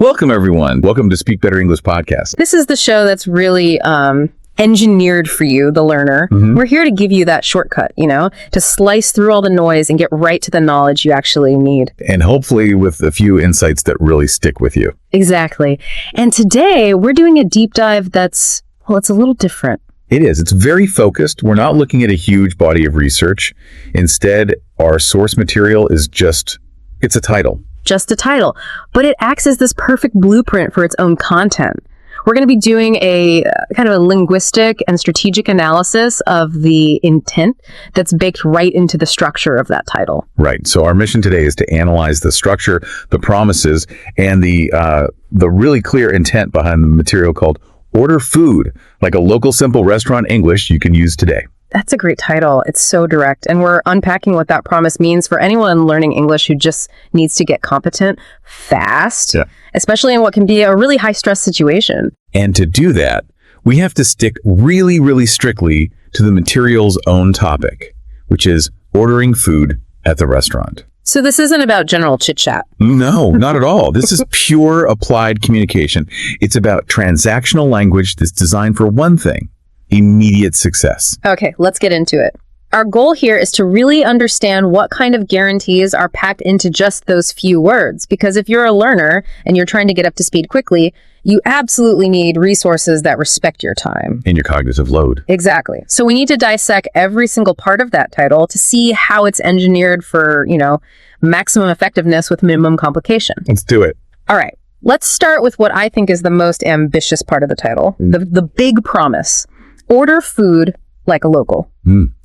Welcome, everyone. Welcome to Speak Better English Podcast. This is the show that's really engineered for you, the learner. We're here to give you that shortcut, to slice through all the noise and get right to the knowledge you actually need. And hopefully with a few insights that really stick with you. Exactly. And today we're doing a deep dive that's, it's a little different. It is. It's very focused. We're not looking at a huge body of research. Instead, our source material is it's a title. Just a title, but it acts as this perfect blueprint for its own content. We're going to be doing a kind of a linguistic and strategic analysis of the intent that's baked right into the structure of that title. Right. So our mission today is to analyze the structure, the promises, and the really clear intent behind the material called Order Food, like a local simple restaurant English you can use today. That's a great title. It's so direct. And we're unpacking what that promise means for anyone learning English who just needs to get competent fast, especially in what can be a really high-stress situation. And to do that, we have to stick really, really strictly to the material's own topic, which is ordering food at the restaurant. So this isn't about general chit-chat. No, not at all. This is pure applied communication. It's about transactional language that's designed for one thing: immediate success. Okay, let's get into it. Our goal here is to really understand what kind of guarantees are packed into just those few words. Because if you're a learner and you're trying to get up to speed quickly, you absolutely need resources that respect your time. And your cognitive load. Exactly. So we need to dissect every single part of that title to see how it's engineered for, maximum effectiveness with minimum complication. Let's do it. All right. Let's start with what I think is the most ambitious part of the title, the big promise. Order food like a local.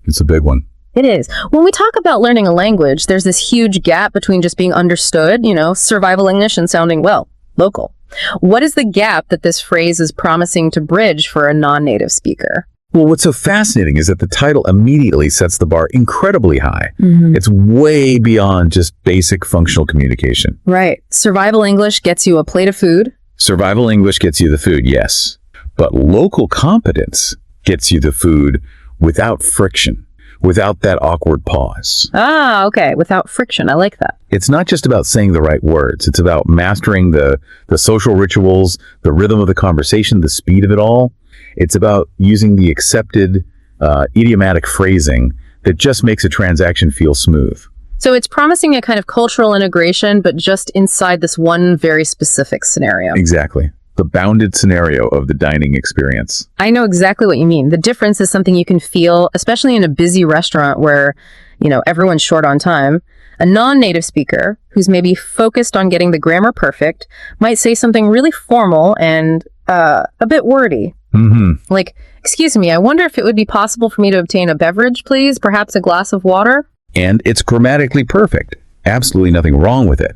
It's a big one. It is. When we talk about learning a language, there's this huge gap between just being understood, survival English, and sounding, local. What is the gap that this phrase is promising to bridge for a non-native speaker? Well, what's so fascinating is that the title immediately sets the bar incredibly high. It's way beyond just basic functional communication. Right. Survival English gets you a plate of food. Survival English gets you the food, yes. But local competence gets you the food without friction, without that awkward pause. Ah, okay. Without friction. I like that. It's not just about saying the right words. It's about mastering the social rituals, the rhythm of the conversation, the speed of it all. It's about using the accepted idiomatic phrasing that just makes a transaction feel smooth. So it's promising a kind of cultural integration, but just inside this one very specific scenario. Exactly. The bounded scenario of the dining experience. I know exactly what you mean. The difference is something you can feel, especially in a busy restaurant where, everyone's short on time. A non-native speaker who's maybe focused on getting the grammar perfect might say something really formal and a bit wordy. Like, excuse me, I wonder if it would be possible for me to obtain a beverage, please? Perhaps a glass of water? And it's grammatically perfect. Absolutely nothing wrong with it.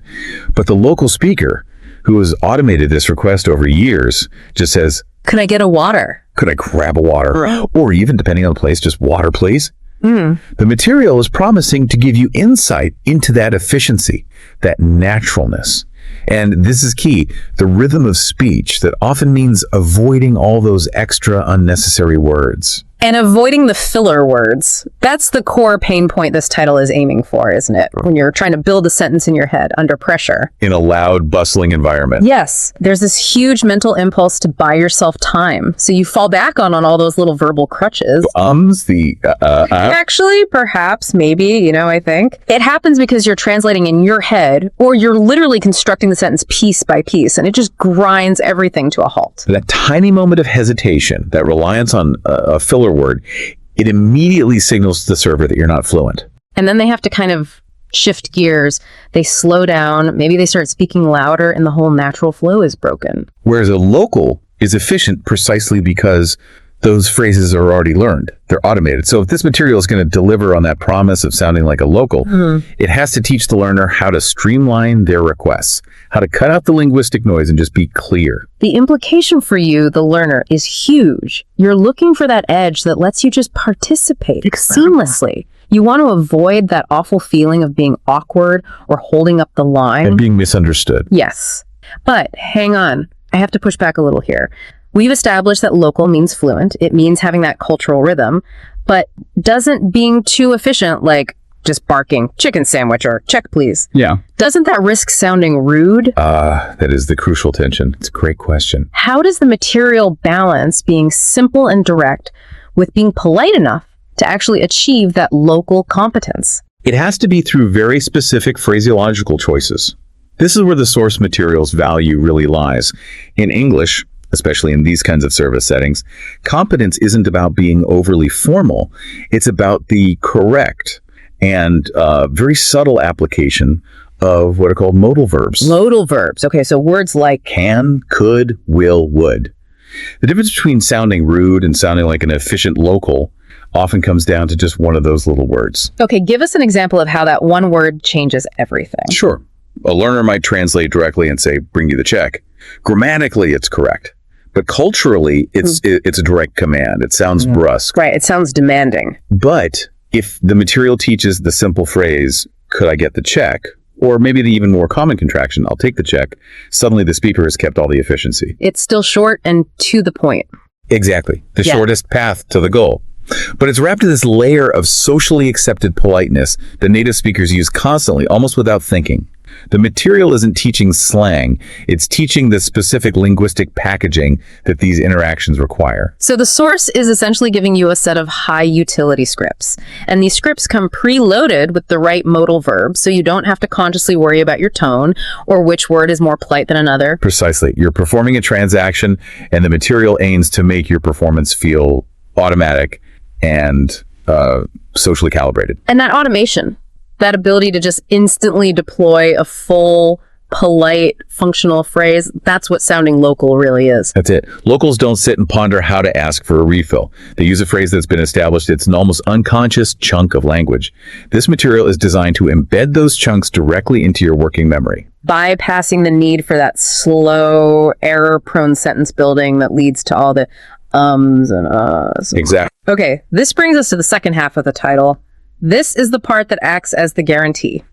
But the local speaker, who has automated this request over years, just says, "Could I get a water? Could I grab a water?" Or even, depending on the place, just water, please. The material is promising to give you insight into that efficiency, that naturalness. And this is key, the rhythm of speech that often means avoiding all those extra unnecessary words. And avoiding the filler words. That's the core pain point this title is aiming for, isn't it? When you're trying to build a sentence in your head under pressure. In a loud, bustling environment. Yes. There's this huge mental impulse to buy yourself time. So you fall back on all those little verbal crutches. Actually, perhaps, maybe, I think. It happens because you're translating in your head, or you're literally constructing the sentence piece by piece, and it just grinds everything to a halt. That tiny moment of hesitation, that reliance on a filler word, it immediately signals to the server that you're not fluent. And then they have to kind of shift gears. They slow down. Maybe they start speaking louder and the whole natural flow is broken. Whereas a local is efficient precisely because those phrases are already learned. They're automated. So if this material is going to deliver on that promise of sounding like a local, it has to teach the learner how to streamline their requests, how to cut out the linguistic noise and just be clear. The implication for you, the learner, is huge. You're looking for that edge that lets you just participate seamlessly. You want to avoid that awful feeling of being awkward or holding up the line. And being misunderstood. Yes. But hang on. I have to push back a little here. We've established that local means fluent. It means having that cultural rhythm. But doesn't being too efficient, like just barking, chicken sandwich or check please. Yeah. Doesn't that risk sounding rude? That is the crucial tension. It's a great question. How does the material balance being simple and direct with being polite enough to actually achieve that local competence? It has to be through very specific phraseological choices. This is where the source material's value really lies. In English, especially in these kinds of service settings, competence isn't about being overly formal. It's about the correct and very subtle application of what are called modal verbs. Modal verbs. Okay, so words like Can, could, will, would. The difference between sounding rude and sounding like an efficient local often comes down to just one of those little words. Okay, give us an example of how that one word changes everything. Sure. A learner might translate directly and say, bring you the check. Grammatically, it's correct. But culturally, it's a direct command. It sounds brusque. Right, it sounds demanding. But if the material teaches the simple phrase, could I get the check? Or maybe the even more common contraction, I'll take the check. Suddenly the speaker has kept all the efficiency. It's still short and to the point. Exactly. The Yeah. shortest path to the goal. But it's wrapped in this layer of socially accepted politeness that native speakers use constantly, almost without thinking. The material isn't teaching slang, it's teaching the specific linguistic packaging that these interactions require. So the source is essentially giving you a set of high utility scripts. And these scripts come preloaded with the right modal verbs, so you don't have to consciously worry about your tone or which word is more polite than another. Precisely. You're performing a transaction, and the material aims to make your performance feel automatic and socially calibrated. And that automation, that ability to just instantly deploy a full, polite, functional phrase, that's what sounding local really is. That's it. Locals don't sit and ponder how to ask for a refill. They use a phrase that's been established. It's an almost unconscious chunk of language. This material is designed to embed those chunks directly into your working memory. Bypassing the need for that slow, error-prone sentence building that leads to all the ums and uhs. Exactly. Okay, this brings us to the second half of the title. This is the part that acts as the guarantee.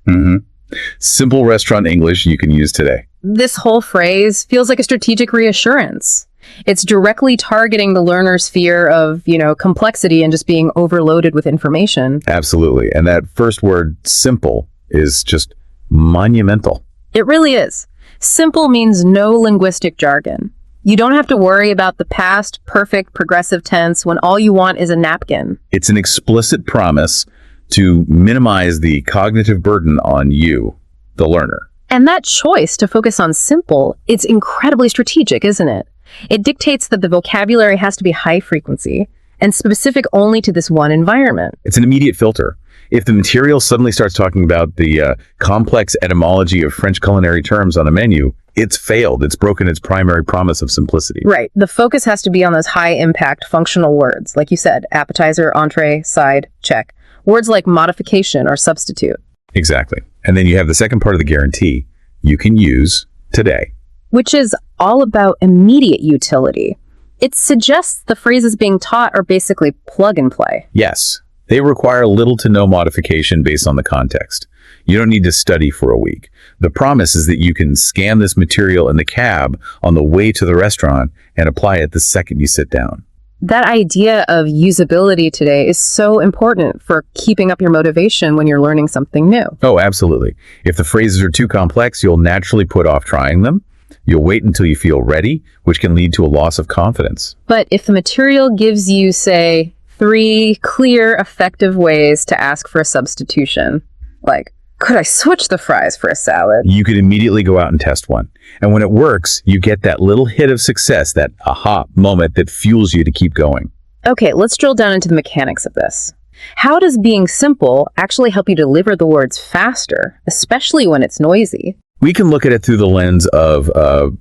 Simple restaurant English you can use today. This whole phrase feels like a strategic reassurance. It's directly targeting the learner's fear of, complexity and just being overloaded with information. Absolutely. And that first word, simple, is just monumental. It really is. Simple means no linguistic jargon. You don't have to worry about the past, perfect, progressive tense when all you want is a napkin. It's an explicit promise to minimize the cognitive burden on you, the learner. And that choice to focus on simple, it's incredibly strategic, isn't it? It dictates that the vocabulary has to be high frequency and specific only to this one environment. It's an immediate filter. If the material suddenly starts talking about the complex etymology of French culinary terms on a menu, it's failed. It's broken its primary promise of simplicity. Right. The focus has to be on those high-impact functional words. Like you said, appetizer, entree, side, check. Words like modification or substitute. Exactly. And then you have the second part of the guarantee you can use today. Which is all about immediate utility. It suggests the phrases being taught are basically plug and play. Yes, they require little to no modification based on the context. You don't need to study for a week. The promise is that you can scan this material in the cab on the way to the restaurant and apply it the second you sit down. That idea of usability today is so important for keeping up your motivation when you're learning something new. Oh, absolutely. If the phrases are too complex, you'll naturally put off trying them. You'll wait until you feel ready, which can lead to a loss of confidence. But if the material gives you, say, 3 clear, effective ways to ask for a substitution, like, could I switch the fries for a salad? You could immediately go out and test one. And when it works, you get that little hit of success, that aha moment that fuels you to keep going. Okay, let's drill down into the mechanics of this. How does being simple actually help you deliver the words faster, especially when it's noisy? We can look at it through the lens of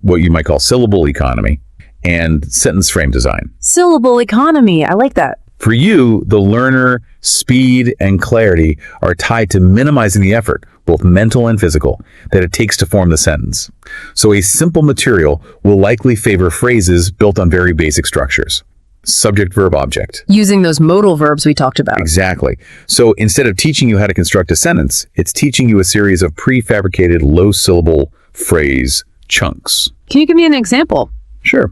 what you might call syllable economy and sentence frame design. Syllable economy, I like that. For you, the learner, speed, and clarity are tied to minimizing the effort, both mental and physical, that it takes to form the sentence. So a simple material will likely favor phrases built on very basic structures. Subject, verb, object. Using those modal verbs we talked about. Exactly. So instead of teaching you how to construct a sentence, it's teaching you a series of prefabricated low-syllable phrase chunks. Can you give me an example? Sure.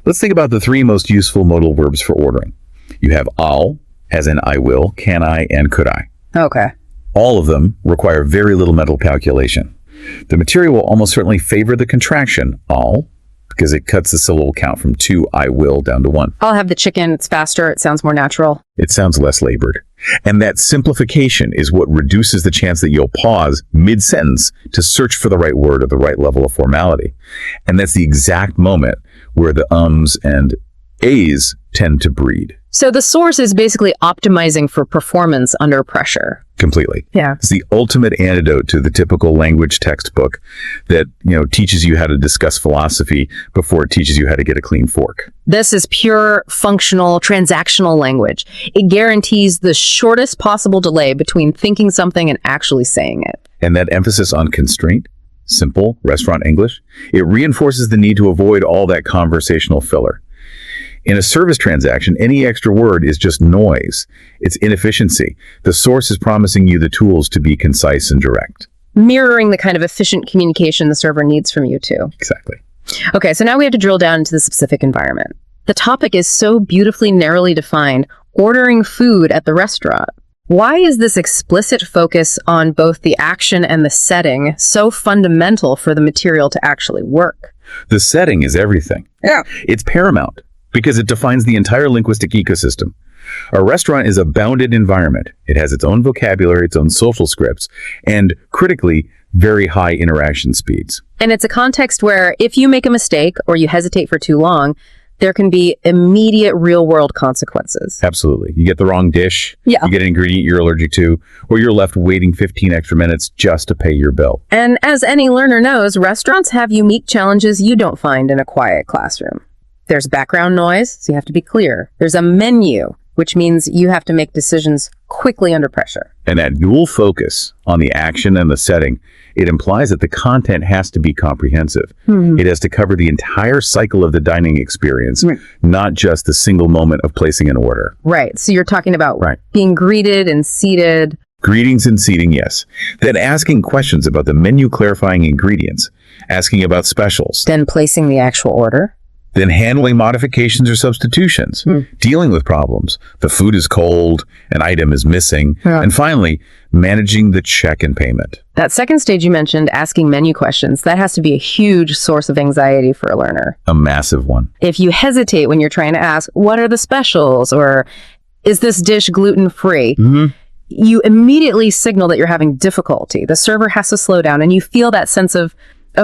Let's think about the 3 most useful modal verbs for ordering. You have I'll, as in I will, can I, and could I. Okay. All of them require very little mental calculation. The material will almost certainly favor the contraction, all, because it cuts the syllable count from 2 I will down to 1. I'll have the chicken. It's faster. It sounds more natural. It sounds less labored. And that simplification is what reduces the chance that you'll pause mid-sentence to search for the right word or the right level of formality. And that's the exact moment where the ums and ahs tend to breed. So the source is basically optimizing for performance under pressure. Completely. Yeah. It's the ultimate antidote to the typical language textbook that, teaches you how to discuss philosophy before it teaches you how to get a clean fork. This is pure functional, transactional language. It guarantees the shortest possible delay between thinking something and actually saying it. And that emphasis on constraint, simple restaurant English, it reinforces the need to avoid all that conversational filler. In a service transaction, any extra word is just noise. It's inefficiency. The source is promising you the tools to be concise and direct. Mirroring the kind of efficient communication the server needs from you too. Exactly. Okay, so now we have to drill down into the specific environment. The topic is so beautifully narrowly defined, ordering food at the restaurant. Why is this explicit focus on both the action and the setting so fundamental for the material to actually work? The setting is everything. Yeah. It's paramount, because it defines the entire linguistic ecosystem. A restaurant is a bounded environment. It has its own vocabulary, its own social scripts, and critically, very high interaction speeds. And it's a context where if you make a mistake or you hesitate for too long, there can be immediate real-world consequences. Absolutely. You get the wrong dish, Yeah. you get an ingredient you're allergic to, or you're left waiting 15 extra minutes just to pay your bill. And as any learner knows, restaurants have unique challenges you don't find in a quiet classroom. There's background noise, so you have to be clear. There's a menu, which means you have to make decisions quickly under pressure. And that dual focus on the action and the setting, it implies that the content has to be comprehensive. It has to cover the entire cycle of the dining experience, not just the single moment of placing an order. Right, so you're talking about Right. being greeted and seated. Greetings and seating, yes. Then asking questions about the menu clarifying ingredients, asking about specials, Then placing the actual order. then handling modifications or substitutions, dealing with problems. The food is cold, an item is missing, Yeah. and finally, managing the check and payment. That second stage you mentioned, asking menu questions, that has to be a huge source of anxiety for a learner. A massive one. If you hesitate when you're trying to ask, what are the specials? Or is this dish gluten-free? You immediately signal that you're having difficulty. The server has to slow down and you feel that sense of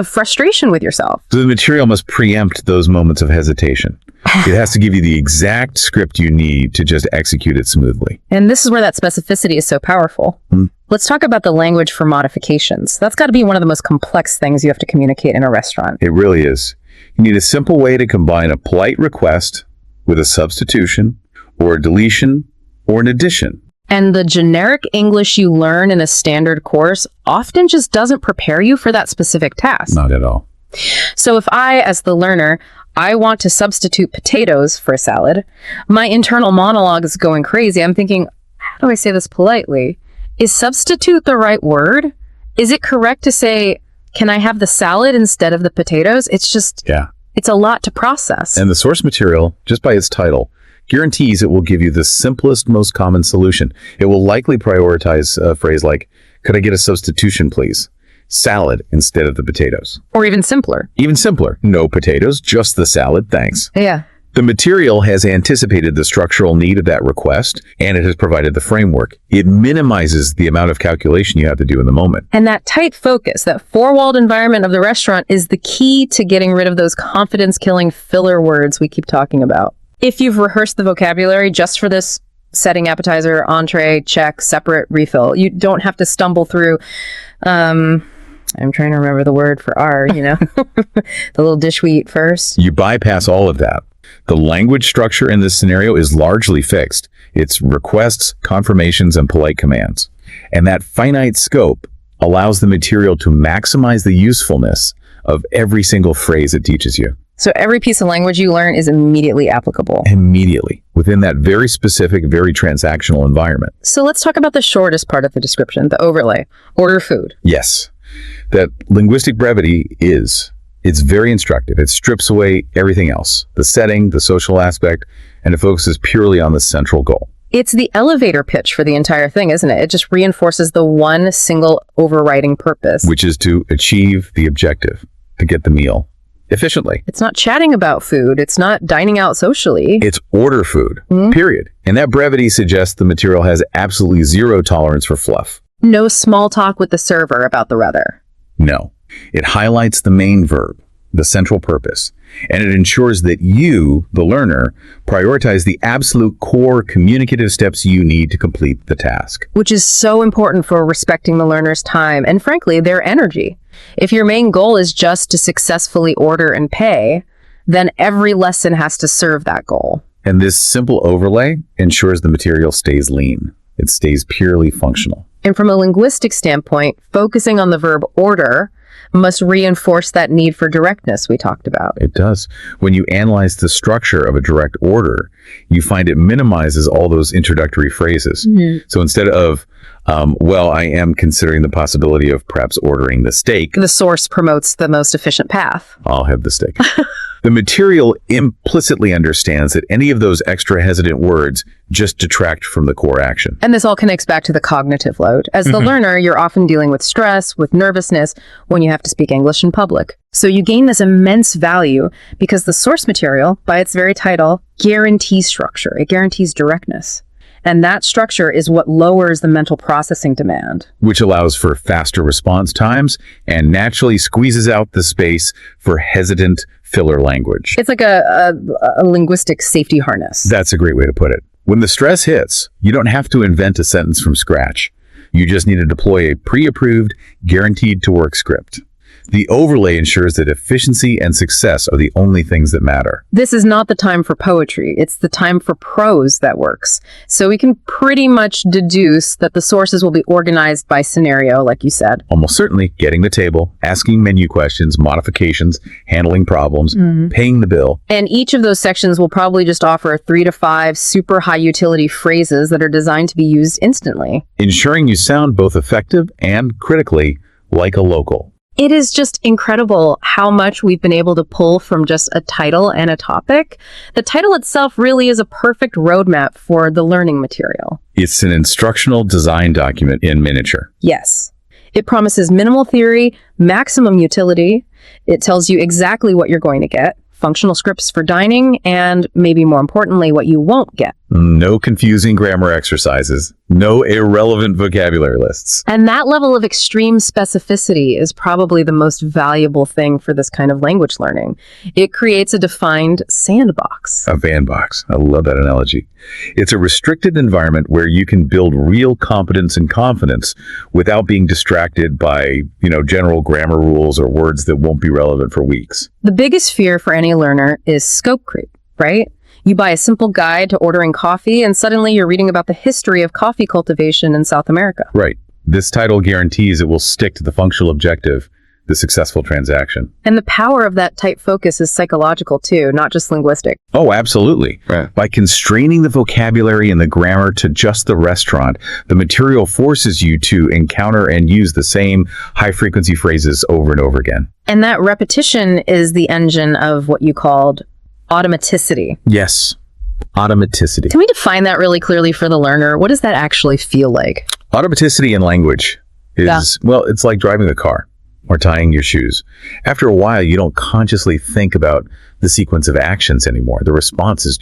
frustration with yourself. So the material must preempt those moments of hesitation. It has to give you the exact script you need to just execute it smoothly. And this is where that specificity is so powerful. Let's talk about the language for modifications. That's got to be one of the most complex things you have to communicate in a restaurant. It really is. You need a simple way to combine a polite request with a substitution or a deletion or an addition. And the generic English you learn in a standard course often just doesn't prepare you for that specific task. Not at all. So if I, as the learner, I want to substitute potatoes for a salad, my internal monologue is going crazy. I'm thinking, how do I say this politely? Is substitute the right word? Is it correct to say, can I have the salad instead of the potatoes? It's a lot to process. And the source material, just by its title, guarantees it will give you the simplest, most common solution. It will likely prioritize a phrase like, could I get a substitution, please? Salad instead of the potatoes. Or even simpler. Even simpler, no potatoes, just the salad, thanks. Yeah. The material has anticipated the structural need of that request, and it has provided the framework. It minimizes the amount of calculation you have to do in the moment. And that tight focus, that four-walled environment of the restaurant is the key to getting rid of those confidence-killing filler words we keep talking about. If you've rehearsed the vocabulary just for this setting, appetizer, entree, check, separate, refill, you don't have to stumble through, I'm trying to remember the word for R, the little dish we eat first. You bypass all of that. The language structure in this scenario is largely fixed. It's requests, confirmations, and polite commands. And that finite scope allows the material to maximize the usefulness of every single phrase it teaches you. So every piece of language you learn is immediately applicable. Immediately, within that very specific, very transactional environment. So let's talk about the shortest part of the description, the overlay. Order food. Yes, that linguistic brevity it's very instructive. It strips away everything else, the setting, the social aspect, and it focuses purely on the central goal. It's the elevator pitch for the entire thing, isn't it? It just reinforces the one single overriding purpose. Which is to achieve the objective, to get the meal efficiently. It's not chatting about food. It's not dining out socially. It's order food, period. And that brevity suggests the material has absolutely zero tolerance for fluff. No small talk with the server about the weather. No. It highlights the main verb, the central purpose, and it ensures that you, the learner, prioritize the absolute core communicative steps you need to complete the task. Which is so important for respecting the learner's time and, frankly, their energy. If your main goal is just to successfully order and pay, then every lesson has to serve that goal. And this simple overlay ensures the material stays lean. It stays purely functional. And from a linguistic standpoint, focusing on the verb order must reinforce that need for directness we talked about. It does. When you analyze the structure of a direct order, you find it minimizes all those introductory phrases. So instead of, well, I am considering the possibility of perhaps ordering the steak, The source promotes the most efficient path. I'll have the steak. The material implicitly understands that any of those extra hesitant words just detract from the core action. And this all connects back to the cognitive load. As the learner, you're often dealing with stress, with nervousness when you have to speak English in public. So you gain this immense value because the source material, by its very title, guarantees structure. It guarantees directness. And that structure is what lowers the mental processing demand. Which allows for faster response times and naturally squeezes out the space for hesitant filler language. It's like a linguistic safety harness. That's a great way to put it. When the stress hits, you don't have to invent a sentence from scratch. You just need to deploy a pre-approved, guaranteed-to-work script. The overlay ensures that efficiency and success are the only things that matter. This is not the time for poetry. It's the time for prose that works. So we can pretty much deduce that the sources will be organized by scenario, like you said. Almost certainly getting the table, asking menu questions, modifications, handling problems, paying the bill. And each of those sections will probably just offer 3 to 5 super high utility phrases that are designed to be used instantly. Ensuring you sound both effective and, critically, like a local. It is just incredible how much we've been able to pull from just a title and a topic. The title itself really is a perfect roadmap for the learning material. It's an instructional design document in miniature. Yes. It promises minimal theory, maximum utility. It tells you exactly what you're going to get, functional scripts for dining, and maybe more importantly, what you won't get. No confusing grammar exercises. No irrelevant vocabulary lists. And that level of extreme specificity is probably the most valuable thing for this kind of language learning. It creates a defined sandbox. A bandbox. I love that analogy. It's a restricted environment where you can build real competence and confidence without being distracted by, general grammar rules or words that won't be relevant for weeks. The biggest fear for any learner is scope creep, right? You buy a simple guide to ordering coffee, and suddenly you're reading about the history of coffee cultivation in South America. Right. This title guarantees it will stick to the functional objective, the successful transaction. And the power of that tight focus is psychological too, not just linguistic. Oh, absolutely. Right. By constraining the vocabulary and the grammar to just the restaurant, the material forces you to encounter and use the same high-frequency phrases over and over again. And that repetition is the engine of what you called automaticity. Yes. Automaticity. Can we define that really clearly for the learner? What does that actually feel like? Automaticity in language is, well, it's like driving a car or tying your shoes. After a while, you don't consciously think about the sequence of actions anymore. The response is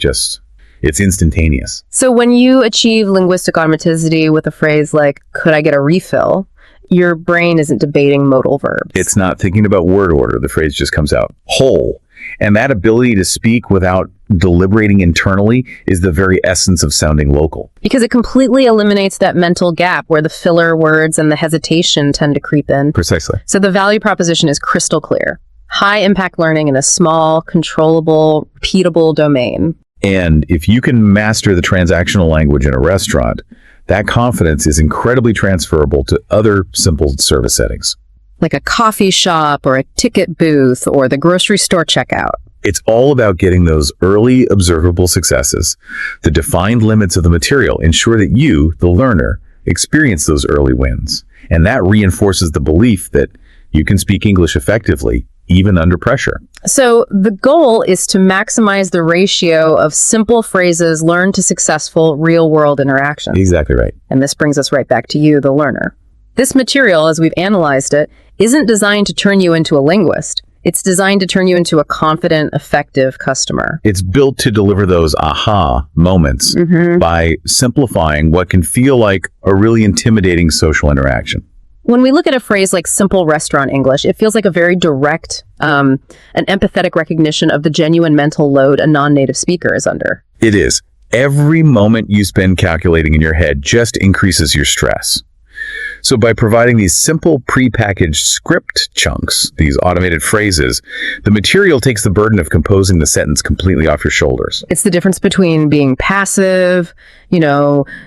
it's instantaneous. So when you achieve linguistic automaticity with a phrase like, could I get a refill? Your brain isn't debating modal verbs. It's not thinking about word order. The phrase just comes out whole. And that ability to speak without deliberating internally is the very essence of sounding local. Because it completely eliminates that mental gap where the filler words and the hesitation tend to creep in. Precisely. So the value proposition is crystal clear. High impact learning in a small, controllable, repeatable domain. And if you can master the transactional language in a restaurant, that confidence is incredibly transferable to other simple service settings. Like a coffee shop or a ticket booth or the grocery store checkout. It's all about getting those early observable successes. The defined limits of the material ensure that you, the learner, experience those early wins. And that reinforces the belief that you can speak English effectively even under pressure. So the goal is to maximize the ratio of simple phrases learned to successful real-world interactions. Exactly right. And this brings us right back to you, the learner. This material, as we've analyzed it, isn't designed to turn you into a linguist. It's designed to turn you into a confident, effective customer. It's built to deliver those aha moments by simplifying what can feel like a really intimidating social interaction. When we look at a phrase like simple restaurant English, it feels like a very direct, an empathetic recognition of the genuine mental load a non-native speaker is under. It is. Every moment you spend calculating in your head just increases your stress. So by providing these simple prepackaged script chunks, these automated phrases, the material takes the burden of composing the sentence completely off your shoulders. It's the difference between being passive,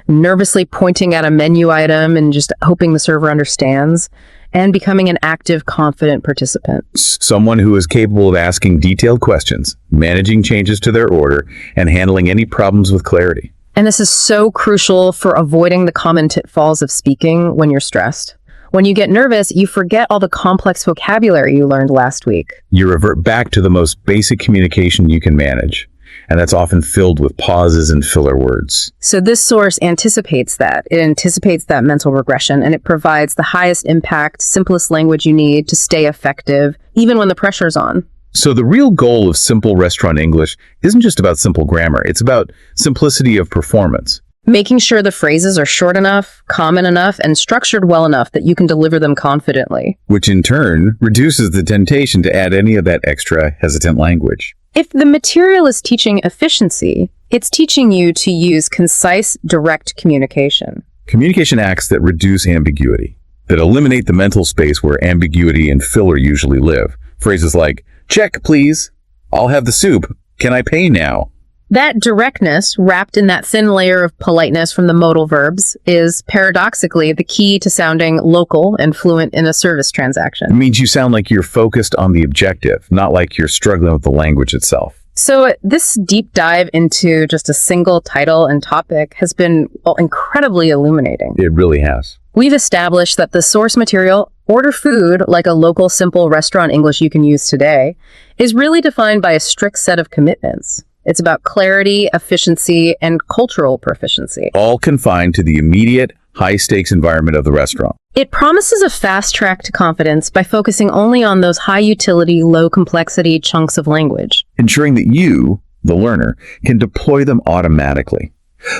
nervously pointing at a menu item and just hoping the server understands, and becoming an active, confident participant. Someone who is capable of asking detailed questions, managing changes to their order, and handling any problems with clarity. And this is so crucial for avoiding the common pitfalls of speaking when you're stressed. When you get nervous, you forget all the complex vocabulary you learned last week. You revert back to the most basic communication you can manage, and that's often filled with pauses and filler words. So this source anticipates that. It anticipates that mental regression, and it provides the highest impact, simplest language you need to stay effective, even when the pressure's on. So the real goal of Simple Restaurant English isn't just about simple grammar. It's about simplicity of performance. Making sure the phrases are short enough, common enough, and structured well enough that you can deliver them confidently. Which in turn reduces the temptation to add any of that extra hesitant language. If the material is teaching efficiency, it's teaching you to use concise, direct communication. Communication acts that reduce ambiguity, that eliminate the mental space where ambiguity and filler usually live. Phrases like, "Check, please. I'll have the soup. Can I pay now?" That directness, wrapped in that thin layer of politeness from the modal verbs, is paradoxically the key to sounding local and fluent in a service It transaction. means you sound like you're focused on the objective, not like you're struggling with the language itself. So this deep dive into just a single title and topic has been incredibly illuminating. It really has. We've established that the source material, Order Food Like a Local Simple Restaurant English You Can Use Today, is really defined by a strict set of commitments. It's about clarity, efficiency, and cultural proficiency. All confined to the immediate, high-stakes environment of the restaurant. It promises a fast track to confidence by focusing only on those high-utility, low-complexity chunks of language. Ensuring that you, the learner, can deploy them automatically.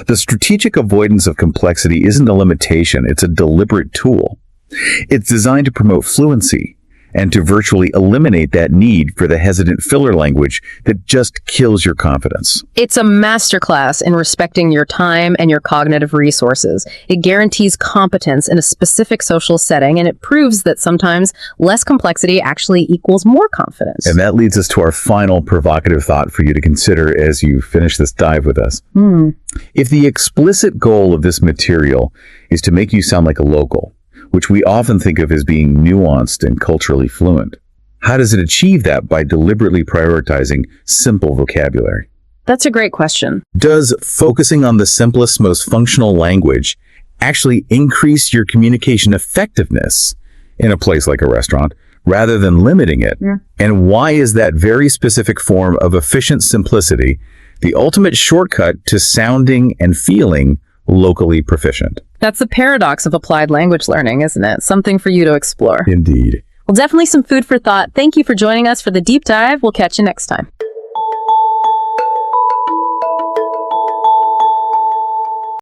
The strategic avoidance of complexity isn't a limitation, it's a deliberate tool. It's designed to promote fluency and to virtually eliminate that need for the hesitant filler language that just kills your confidence. It's a masterclass in respecting your time and your cognitive resources. It guarantees competence in a specific social setting, and it proves that sometimes less complexity actually equals more confidence. And that leads us to our final provocative thought for you to consider as you finish this dive with us. If the explicit goal of this material is to make you sound like a local, which we often think of as being nuanced and culturally fluent, how does it achieve that by deliberately prioritizing simple vocabulary? That's a great question. Does focusing on the simplest, most functional language actually increase your communication effectiveness in a place like a restaurant rather than limiting it? And why is that very specific form of efficient simplicity the ultimate shortcut to sounding and feeling locally proficient? That's the paradox of applied language learning, isn't it? Something for you to explore. Indeed. Well, definitely some food for thought. Thank you for joining us for the deep dive. We'll catch you next time.